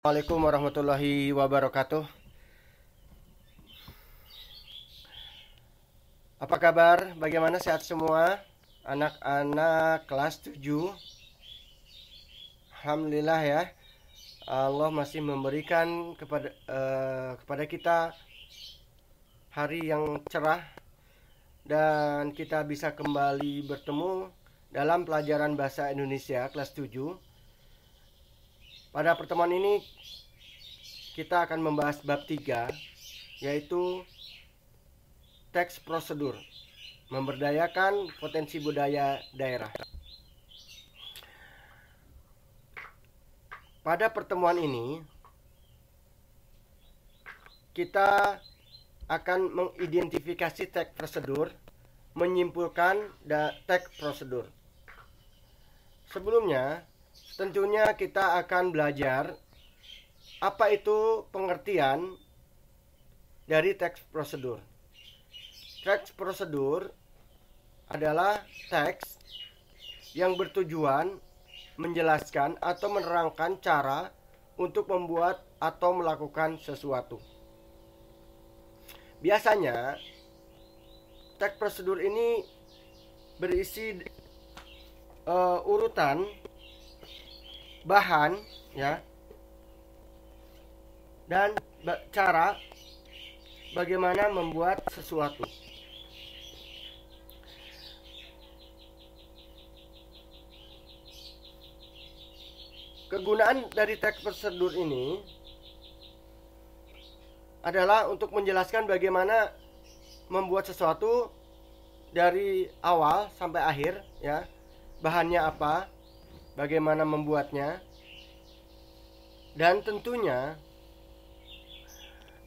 Assalamualaikum warahmatullahi wabarakatuh. Apa kabar? Bagaimana, sehat semua? Anak-anak kelas 7. Alhamdulillah ya. Allah masih memberikan kepada kita hari yang cerah dan kita bisa kembali bertemu dalam pelajaran bahasa Indonesia kelas 7. Pada pertemuan ini kita akan membahas bab 3, yaitu teks prosedur, memberdayakan potensi budaya daerah. Pada pertemuan ini kita akan mengidentifikasi teks prosedur, menyimpulkan teks prosedur. Sebelumnya, tentunya kita akan belajar apa itu pengertian dari teks prosedur. Teks prosedur adalah teks yang bertujuan menjelaskan atau menerangkan cara untuk membuat atau melakukan sesuatu. Biasanya, teks prosedur ini berisi urutan bahan ya, dan cara bagaimana membuat sesuatu. Kegunaan dari teks prosedur ini adalah untuk menjelaskan bagaimana membuat sesuatu dari awal sampai akhir ya. Bahannya apa, bagaimana membuatnya, dan tentunya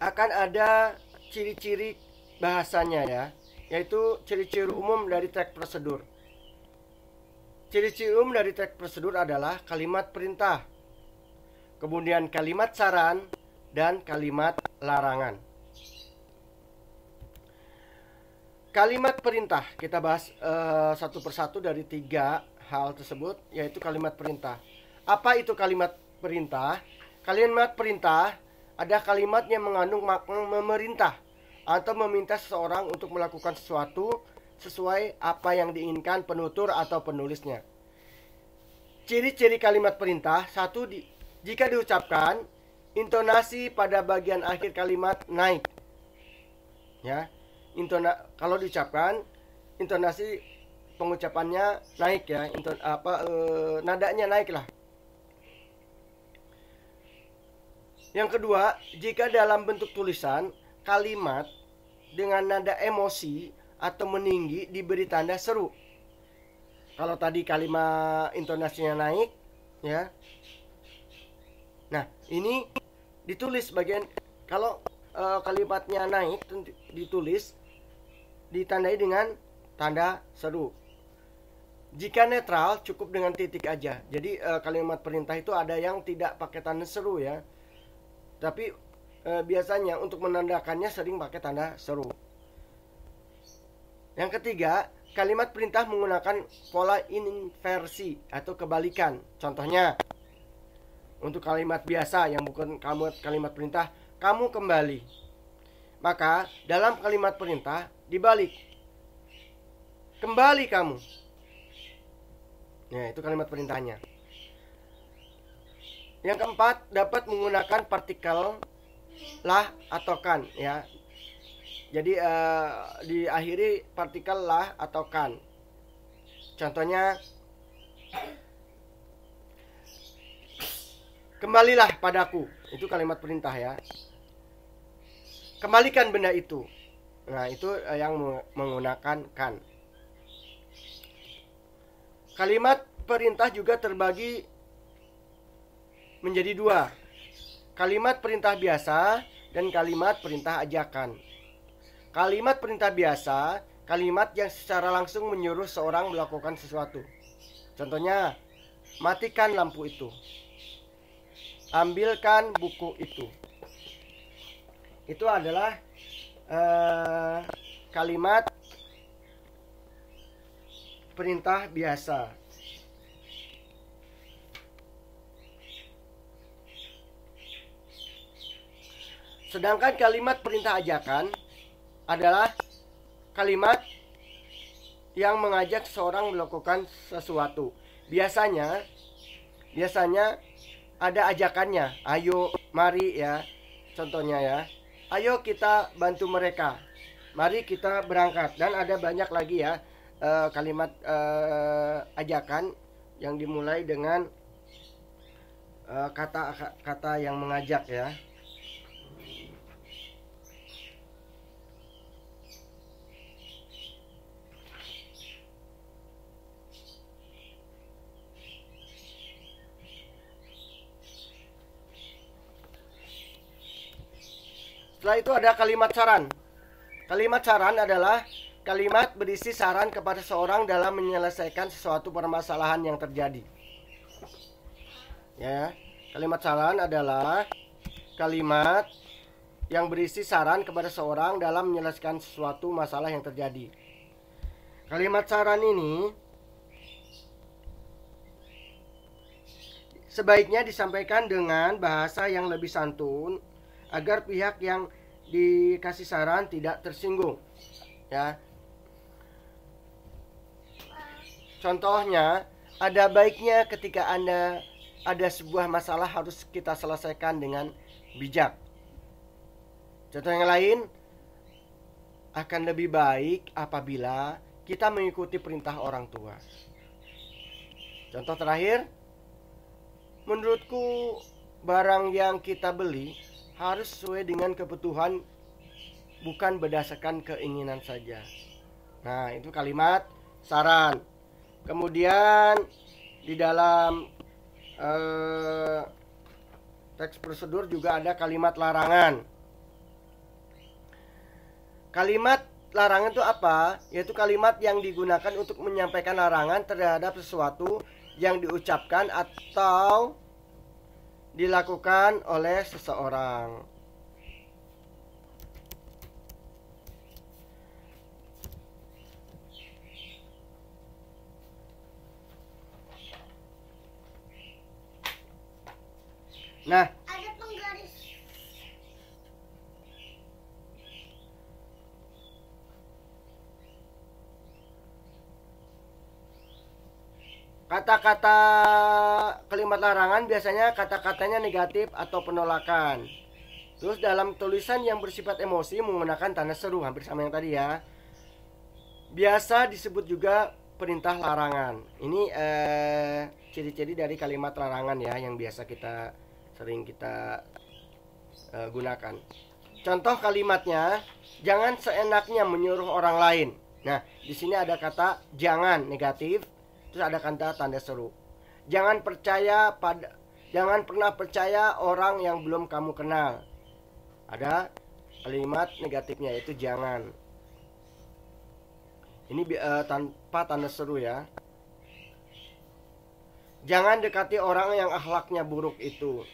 akan ada ciri-ciri bahasanya ya, yaitu ciri-ciri umum dari teks prosedur. Ciri-ciri umum dari teks prosedur adalah kalimat perintah, kemudian kalimat saran, dan kalimat larangan. Kalimat perintah kita bahas satu persatu dari 3 hal tersebut, yaitu kalimat perintah. Apa itu kalimat perintah? Kalimat perintah ada kalimat yang mengandung makna memerintah atau meminta seseorang untuk melakukan sesuatu sesuai apa yang diinginkan penutur atau penulisnya. Ciri-ciri kalimat perintah: 1. Jika diucapkan, intonasi pada bagian akhir kalimat naik. Ya, kalau diucapkan, intonasi pengucapannya naik ya, nadanya naik lah. Yang kedua, jika dalam bentuk tulisan, kalimat dengan nada emosi atau meninggi diberi tanda seru. Kalau tadi kalimat intonasinya naik ya. Nah, ini ditulis bagian, kalau kalimatnya naik ditulis ditandai dengan tanda seru. Jika netral, cukup dengan titik aja. Jadi kalimat perintah itu ada yang tidak pakai tanda seru ya. Tapi biasanya untuk menandakannya sering pakai tanda seru. Yang ketiga, kalimat perintah menggunakan pola inversi atau kebalikan. Contohnya, untuk kalimat biasa yang bukan kalimat perintah, kamu kembali. Maka dalam kalimat perintah dibalik, kembali kamu. Nah, itu kalimat perintahnya. Yang keempat, dapat menggunakan partikel lah atau kan ya. Jadi diakhiri partikel lah atau kan. Contohnya, kembalilah padaku. Itu kalimat perintah ya. Kembalikan benda itu. Nah, itu yang menggunakan kan. Kalimat perintah juga terbagi menjadi 2. Kalimat perintah biasa dan kalimat perintah ajakan. Kalimat perintah biasa, kalimat yang secara langsung menyuruh seorang melakukan sesuatu. Contohnya, matikan lampu itu, ambilkan buku itu. Itu adalah kalimat perintah biasa. Sedangkan kalimat perintah ajakan adalah kalimat yang mengajak seseorang melakukan sesuatu. Biasanya ada ajakannya. Ayo, mari ya. Contohnya ya. Ayo kita bantu mereka. Mari kita berangkat. Dan ada banyak lagi ya kalimat ajakan yang dimulai dengan kata-kata yang mengajak ya. Setelah itu ada kalimat saran. Kalimat saran adalah kalimat berisi saran kepada seorang dalam menyelesaikan sesuatu permasalahan yang terjadi. Ya, kalimat saran adalah kalimat yang berisi saran kepada seorang dalam menyelesaikan sesuatu masalah yang terjadi. Kalimat saran ini sebaiknya disampaikan dengan bahasa yang lebih santun agar pihak yang dikasih saran tidak tersinggung. Ya. Contohnya, ada baiknya ketika Anda ada sebuah masalah harus kita selesaikan dengan bijak. Contoh yang lain, akan lebih baik apabila kita mengikuti perintah orang tua. Contoh terakhir, menurutku barang yang kita beli harus sesuai dengan kebutuhan, bukan berdasarkan keinginan saja. Nah, itu kalimat saran. Kemudian di dalam teks prosedur juga ada kalimat larangan. Kalimat larangan itu apa? Yaitu kalimat yang digunakan untuk menyampaikan larangan terhadap sesuatu yang diucapkan atau dilakukan oleh seseorang. Nah, ada penggaris. Kata-kata kalimat larangan biasanya kata-katanya negatif atau penolakan. Terus dalam tulisan yang bersifat emosi menggunakan tanda seru, hampir sama yang tadi ya. Biasa disebut juga perintah larangan. Ini ciri-ciri dari kalimat larangan ya, yang biasa sering kita gunakan. Contoh kalimatnya, jangan seenaknya menyuruh orang lain. Nah, di sini ada kata jangan negatif. Terus ada kata tanda seru. Jangan pernah percaya orang yang belum kamu kenal. Ada kalimat negatifnya yaitu jangan. Ini tanpa tanda seru ya. Jangan dekati orang yang akhlaknya buruk itu.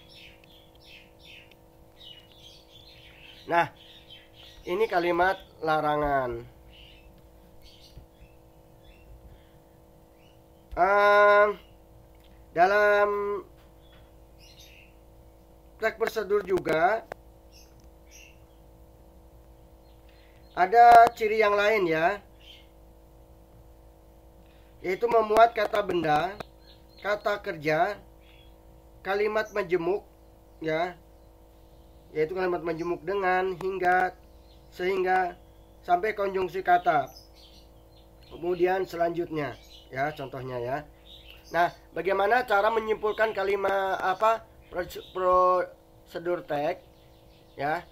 Nah, ini kalimat larangan. Dalam teks prosedur juga ada ciri yang lain ya, yaitu memuat kata benda, kata kerja, kalimat majemuk ya, yaitu kalimat majemuk dengan, hingga, sehingga, sampai konjungsi kata. Kemudian selanjutnya ya, contohnya ya. Nah, bagaimana cara menyimpulkan kalimat prosedur teks ya?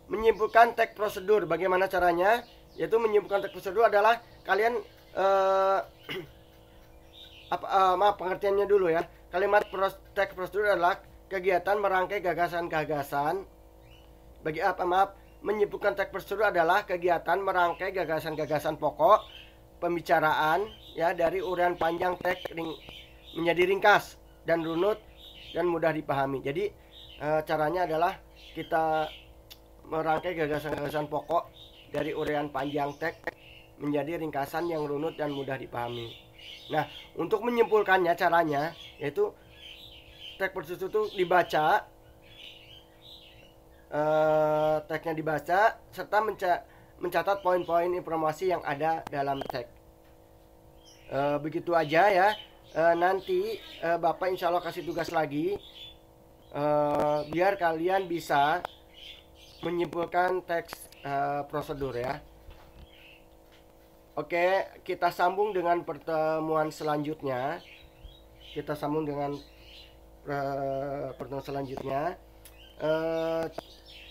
Menyimpulkan teks prosedur bagaimana caranya? Yaitu menyimpulkan teks prosedur adalah kalian pengertiannya dulu ya. Kalimat teks prosedur adalah kegiatan merangkai gagasan-gagasan. Menyimpulkan teks prosedur adalah kegiatan merangkai gagasan-gagasan pokok pembicaraan ya dari uraian panjang teks menjadi ringkas dan runut dan mudah dipahami. Jadi caranya adalah kita merangkai gagasan-gagasan pokok dari uraian panjang teks menjadi ringkasan yang runut dan mudah dipahami. Nah, untuk menyimpulkannya caranya yaitu teks prosedur itu dibaca teksnya dibaca serta mencatat poin-poin informasi yang ada dalam teks. Begitu aja ya. Nanti Bapak insya Allah kasih tugas lagi biar kalian bisa menyimpulkan teks prosedur ya. Oke, kita sambung dengan pertemuan selanjutnya. Pertemuan selanjutnya.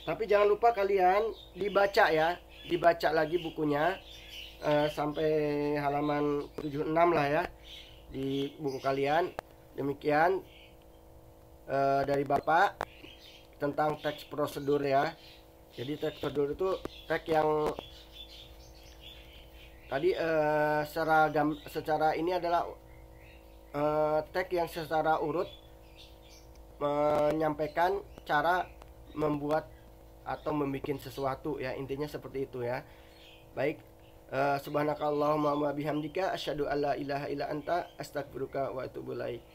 Tapi jangan lupa kalian dibaca ya, dibaca lagi bukunya sampai halaman 76 lah ya di buku kalian. Demikian dari Bapak tentang teks prosedur ya. Jadi teks prosedur itu teks yang tadi secara ini adalah teks yang secara urut menyampaikan cara membuat atau membuat sesuatu ya, intinya seperti itu ya. Baik, subhanakallahumma wa bihamdika asyhadu alla ilaha illa anta astaghfiruka wa atubu ilaik.